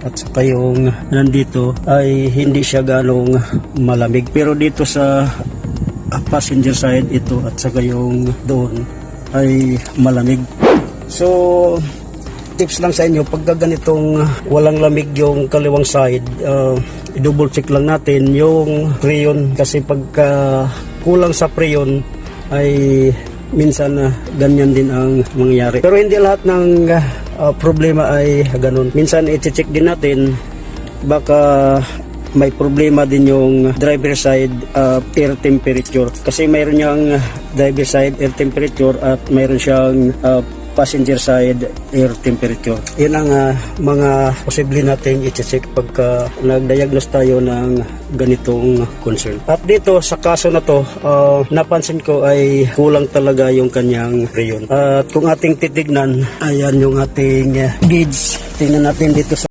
at saka yung nandito ay hindi siya ganong malamig. Pero dito sa passenger side ito at saka yung doon ay malamig. So tips lang sa inyo, pagka ganitong walang lamig yung kaliwang side, i-double check lang natin yung freon, kasi pagka kulang sa freon ay minsan ganyan din ang mangyayari. Pero hindi lahat ng problema ay ganun. Minsan i-check din natin, baka may problema din yung driver side air temperature, kasi mayroon niyang driver side air temperature at mayroon siyang passenger side air temperature. Yun ang mga posible natin i-check pagka nag-diagnose tayo ng ganitong concern. At dito sa kaso na to, napansin ko ay kulang talaga yung kanyang freon. At kung ating titignan, ayan yung ating gauge. Tingnan natin dito sa